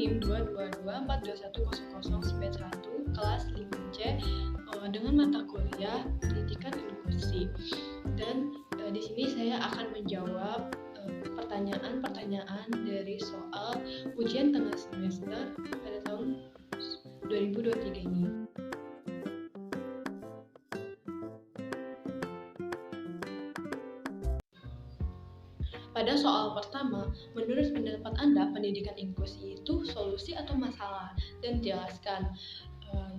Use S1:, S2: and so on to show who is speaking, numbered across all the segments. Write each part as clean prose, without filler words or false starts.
S1: NIM 2224211-1 kelas 5C dengan mata kuliah Pendidikan Inklusi. Dan di sini saya akan menjawab pertanyaan-pertanyaan dari soal ujian tengah semester pada tahun 2023 ini. Pada soal pertama, menurut pendapat Anda, pendidikan inklusi itu solusi atau masalah? Dan jelaskan.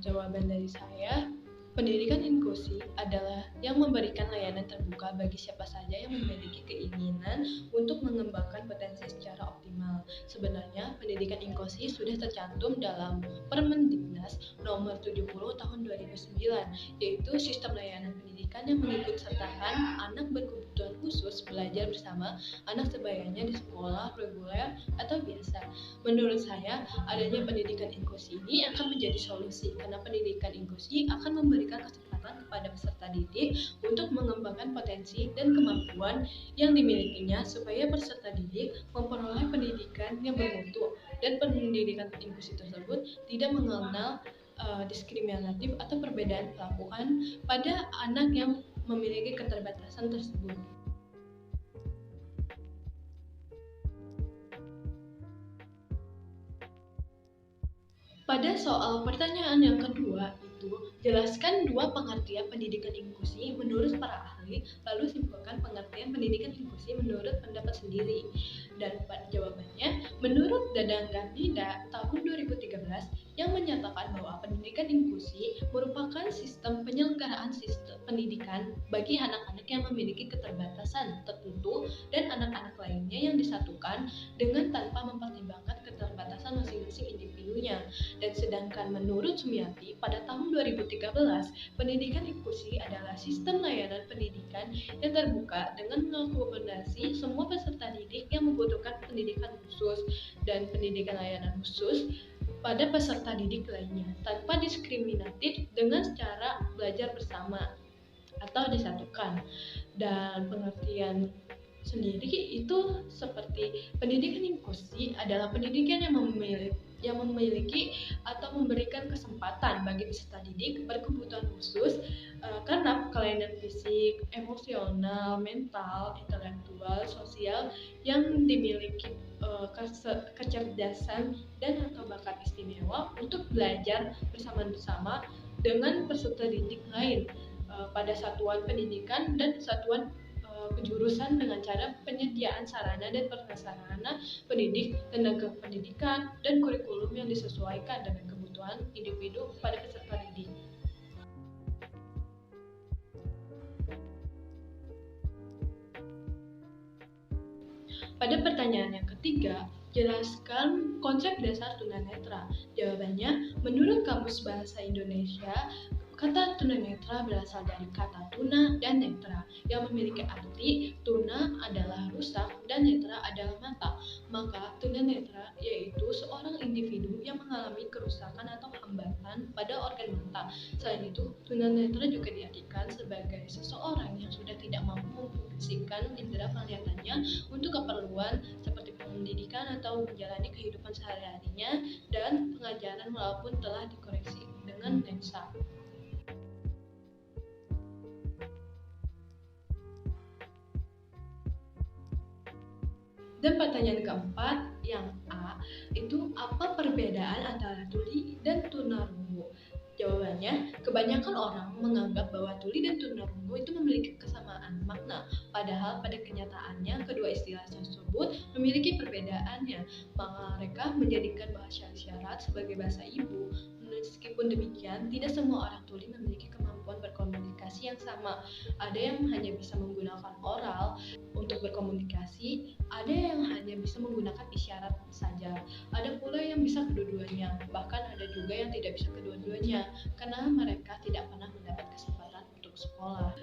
S1: Jawaban dari saya, pendidikan inklusi adalah yang memberikan layanan terbuka bagi siapa saja yang memiliki keinginan untuk mengembangkan potensi secara optimal. Sebenarnya, pendidikan inklusi sudah tercantum dalam Permendiknas nomor 70 tahun 2009, yaitu sistem layanan pendidikan yang mengikutsertakan anak berkebutuhan khusus belajar bersama anak sebayanya di sekolah reguler atau biasa. Menurut saya, adanya pendidikan inklusi ini akan menjadi solusi, karena pendidikan inklusi akan memberikan kesempatan kepada peserta didik untuk mengembangkan potensi dan kemampuan yang dimilikinya supaya peserta didik memperoleh pendidikan yang bermutu, dan pendidikan inklusi tersebut tidak mengenal diskriminatif atau perbedaan perlakuan pada anak yang memiliki keterbatasan tersebut. Pada soal pertanyaan yang kedua itu, jelaskan dua pengertian pendidikan inklusi menurut para ahli, lalu simpulkan pengertian pendidikan inklusi menurut pendapat sendiri. Dan jawabannya, menurut Dadang Gandhida tahun 2013 yang menyatakan bahwa pendidikan inklusi merupakan sistem penyelenggaraan sistem pendidikan bagi anak-anak yang memiliki keterbatasan tertentu dan anak-anak lainnya yang disatukan dengan tanpa mempertimbangkan keterbatasan masing-masing individunya. Dan sedangkan menurut Sumiati pada tahun 2013, pendidikan inklusi adalah sistem layanan pendidikan yang terbuka dengan mengakomodasi semua peserta didik yang membutuhkan pendidikan khusus dan pendidikan layanan khusus pada peserta didik lainnya tanpa diskriminatif dengan cara belajar bersama atau disatukan. Dan pengertian sendiri itu seperti pendidikan inklusi adalah pendidikan yang memiliki atau memberikan kesempatan bagi peserta didik berkebutuhan khusus karena kelainan fisik, emosional, mental, intelektual, sosial yang dimiliki kecerdasan dan atau bakat istimewa untuk belajar bersama-sama dengan peserta didik lain pada satuan pendidikan dan satuan kejurusan dengan cara penyediaan sarana dan prasarana pendidik, tenaga pendidikan, dan kurikulum yang disesuaikan dengan kebutuhan individu pada peserta didik. Pada pertanyaan yang ketiga, jelaskan konsep dasar tunanetra. Jawabannya, menurut Kamus Bahasa Indonesia, kata tunanetra berasal dari kata tuna dan netra yang memiliki arti tuna adalah rusak dan netra adalah mata. Maka tunanetra yaitu seorang individu yang mengalami kerusakan atau hambatan pada organ mata. Selain itu, tunanetra juga diartikan sebagai seseorang yang sudah tidak mampu memfungsikan indera penglihatannya untuk keperluan seperti pendidikan atau menjalani kehidupan sehari-harinya dan pengajaran walaupun telah dikoreksi dengan lensa. Dan pertanyaan keempat, yang A, itu apa perbedaan antara tuli dan tunarungu? Jawabannya, kebanyakan orang menganggap bahwa tuli dan tunarungu itu memiliki kesamaan makna, padahal pada kenyataannya kedua istilah tersebut memiliki perbedaannya. Mereka menjadikan bahasa isyarat sebagai bahasa ibu. Meskipun demikian, tidak semua orang tuli memiliki kemampuan berkomunikasi yang sama. Ada yang hanya bisa menggunakan oral untuk berkomunikasi, ada yang hanya bisa menggunakan isyarat saja, ada pula yang bisa kedua-duanya, bahkan ada juga yang tidak bisa kedua-duanya karena mereka tidak pernah mendapat kesempatan untuk sekolah.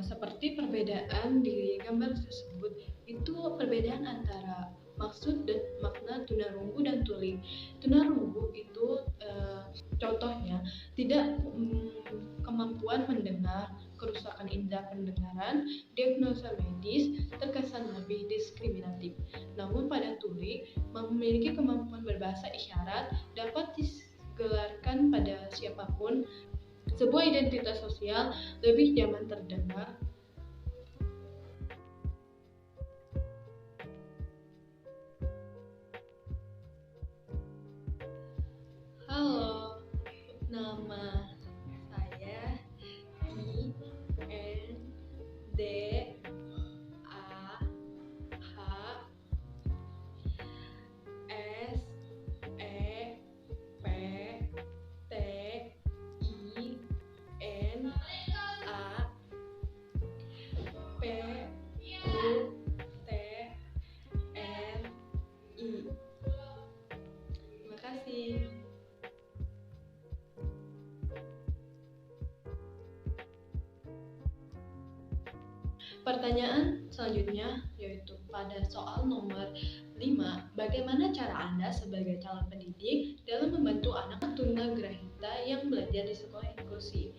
S1: Seperti perbedaan di gambar tersebut, itu perbedaan antara maksud dan makna tunarungu dan tuli. Tunarungu itu contohnya tidak kemampuan mendengar, kerusakan indera pendengaran, diagnosa medis terkesan lebih diskriminatif. Namun pada tuli, memiliki kemampuan berbahasa isyarat dapat digelarkan pada siapapun. Sebuah identitas sosial lebih nyaman terdengar. Halo, nama saya INDEAPTIPUTRI. Terima kasih. Pertanyaan selanjutnya yaitu pada soal nomor 5, bagaimana cara Anda sebagai calon pendidik dalam membantu anak tunagrahita yang belajar di sekolah inklusi?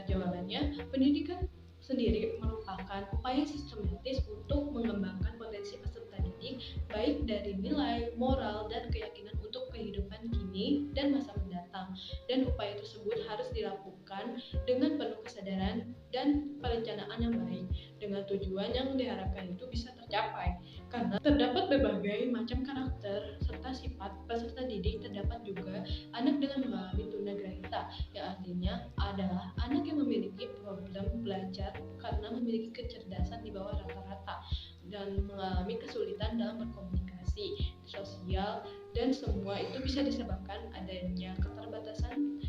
S1: Jawabannya, pendidikan sendiri merupakan upaya sistematis untuk mengembangkan potensi peserta didik baik dari nilai, moral, dan keyakinan untuk kehidupan kini dan masa mendatang. Dan upaya tersebut harus dilakukan dengan penuh kesadaran dan perencanaan yang baik, dengan tujuan yang diharapkan itu bisa tercapai. Karena terdapat berbagai macam karakter serta sifat peserta didik, terdapat juga anak dengan mengalami tunagrahita, yang artinya adalah anak yang memiliki problem belajar karena memiliki kecerdasan di bawah rata-rata dan mengalami kesulitan dalam berkomunikasi sosial, dan semua itu bisa disebabkan adanya keterbatasan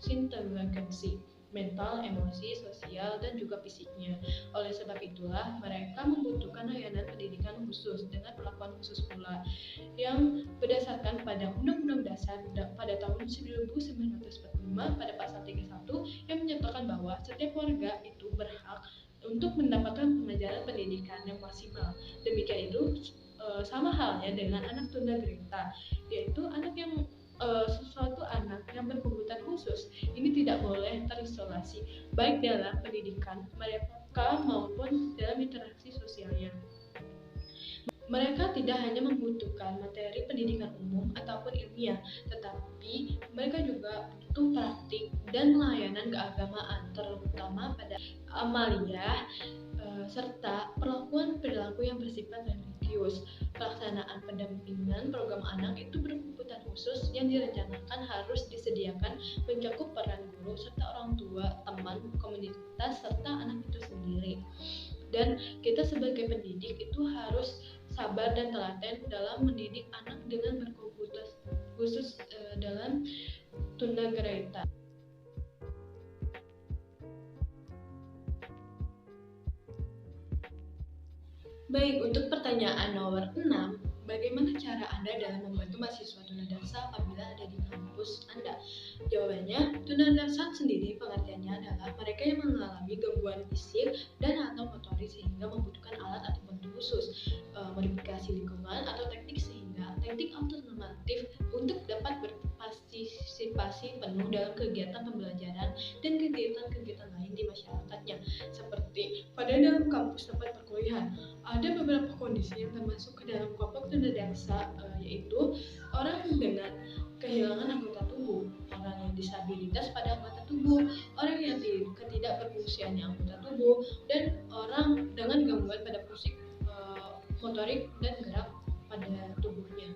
S1: inteligensi mental, emosi, sosial, dan juga fisiknya. Oleh sebab itulah mereka membutuhkan layanan pendidikan khusus dengan perlakuan khusus pula, yang berdasarkan pada Undang-Undang Dasar pada tahun 1945 pada pasal 31 yang menyatakan bahwa setiap warga itu berhak untuk mendapatkan pengajaran pendidikan yang maksimal. Demikian itu sama halnya dengan anak tunagrahita, yaitu anak yang sesuatu anak yang berkebutuhan khusus ini tidak boleh terisolasi baik dalam pendidikan mereka maupun dalam interaksi sosialnya. Mereka tidak hanya membutuhkan materi pendidikan umum ataupun ilmiah, tetapi mereka juga butuh praktik dan layanan keagamaan, terutama pada amalia serta perlakuan perilaku yang bersifat religius. Pelaksanaan pendampingan program anak itu berkebutuhan khusus yang direncanakan harus disediakan mencakup peran guru serta orang tua, teman, komunitas, serta anak itu sendiri. Dan kita sebagai pendidik itu harus sabar dan telaten dalam mendidik anak dengan berkebutuhan khusus dalam tunagrahita. Baik, untuk pertanyaan nomor 6, bagaimana cara Anda dalam membantu mahasiswa tunadaksa apabila ada di kampus Anda? Jawabannya, tunadaksa sendiri pengertiannya adalah mereka yang mengalami gangguan fisik dan atau motorik sehingga membutuhkan alat atau bantu khusus, modifikasi lingkungan atau teknik alternatif untuk dapat berpartisipasi penuh dalam kegiatan pembelajaran dan kegiatan-kegiatan lain di masyarakatnya, seperti pada dalam kampus tempat perkuliahan. Ada beberapa kondisi yang termasuk ke dalam kelompok tunadaksa, yaitu orang dengan kehilangan anggota tubuh, orang yang disabilitas pada anggota tubuh, orang yang ketidakberfungsian anggota tubuh, dan orang dengan gangguan pada fungsi motorik dan gerak pada tubuhnya.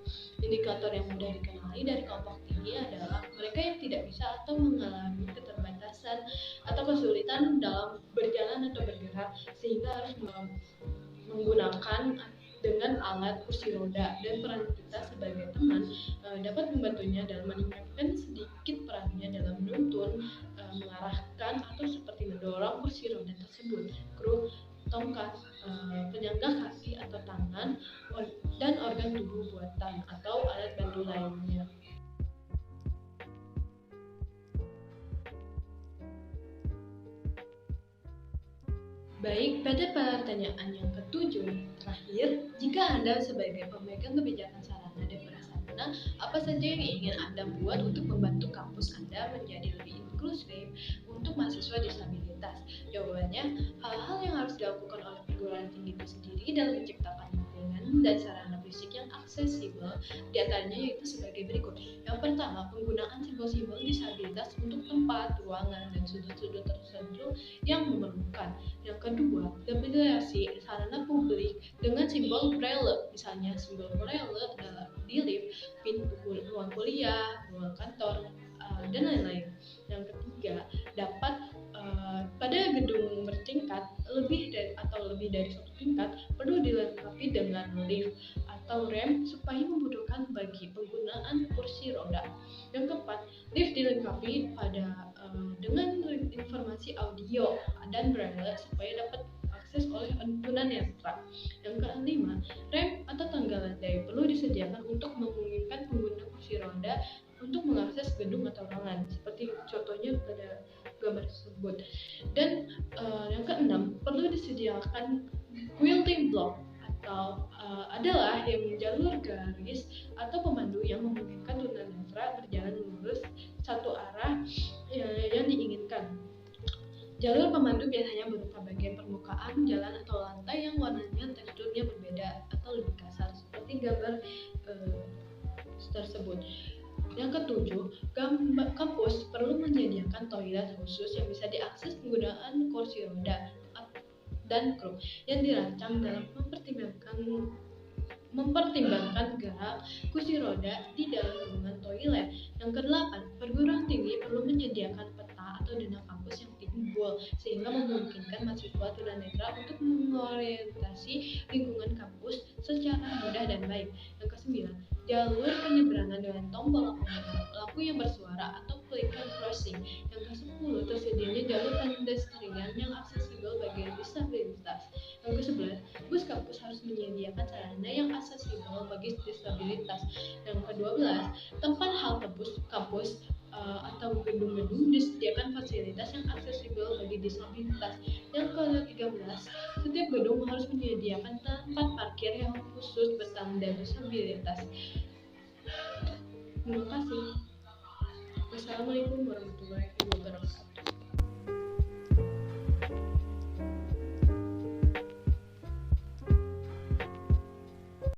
S1: Indikator yang mudah dikenali dari kelompok ini adalah mereka yang tidak bisa atau mengalami keterbatasan atau kesulitan dalam berjalan atau bergerak sehingga harus menggunakan dengan alat kursi roda, dan peran kita sebagai teman dapat membantunya dalam meningkatkan sedikit perannya dalam menuntun, mengarahkan atau seperti mendorong kursi roda tersebut, kru, tongkat, penyangga kaki atau tangan, dan organ tubuh buatan atau alat bantu lainnya. Baik, pada pertanyaan yang ketujuh terakhir, jika Anda sebagai pemegang kebijakan sarana dan prasarana, apa saja yang ingin Anda buat untuk membantu kampus Anda menjadi lebih inklusif untuk mahasiswa disabilitas? disabilitas? Jawabannya, hal-hal yang harus dilakukan oleh perguruan tinggi itu sendiri dalam menciptakan lingkungan dan sarana fisik yang aksesibel, diantaranya yaitu sebagai berikut. Yang pertama, penggunaan simbol-simbol disabilitas untuk tempat, ruangan, dan sudut-sudut tertentu yang memerlukan. Yang kedua, definisi sarana publik dengan simbol braille, misalnya simbol braille adalah di lift, pintu ruang kuliah, ruang kantor, dan lain-lain. Yang ketiga, dapat pada gedung bertingkat lebih dari satu tingkat perlu dilengkapi dengan lift atau ramp supaya memudahkan bagi penggunaan kursi roda. Yang keempat, lift dilengkapi dengan informasi audio dan braille supaya dapat akses oleh tunanetra. Yang kelima, ramp atau tangga lantai perlu disediakan untuk memungkinkan pengguna kursi roda untuk mengakses gedung atau ruangan, seperti contohnya pada gambar tersebut. Dan yang keenam, perlu disediakan quilting block atau adalah yang jalur garis atau pemandu yang memungkinkan tunanetra berjalan lurus satu arah yang diinginkan. Jalur pemandu biasanya berupa bagian permukaan jalan atau lantai yang warnanya teksturnya berbeda atau lebih kasar, seperti gambar tersebut. Yang ketujuh, kampus perlu menyediakan toilet khusus yang bisa diakses penggunaan kursi roda dan kru yang dirancang dalam mempertimbangkan gerak kursi roda di dalam lingkungan toilet. Yang kedelapan, perguruan tinggi perlu menyediakan peta atau dana kampus yang timbul sehingga memungkinkan mahasiswa tunanetra untuk mengorientasi lingkungan kampus secara mudah dan baik. Yang kesembilan, jalur penyeberangan dengan tombol lampu yang bersuara atau clicker crossing. Yang ke-10, tersedianya jalur pedestrian yang aksesibel bagi disabilitas. Yang ke-11, bus kampus harus menyediakan sarana yang aksesibel bagi disabilitas. Yang ke-12, tempat halte bus kampus atau gedung-gedung disediakan fasilitas yang aksesibel bagi disabilitas. Yang ke-13, setiap gedung harus menyediakan tempat parkir yang khusus bertanda disabilitas. Terima kasih. Wassalamualaikum warahmatullahi wabarakatuh.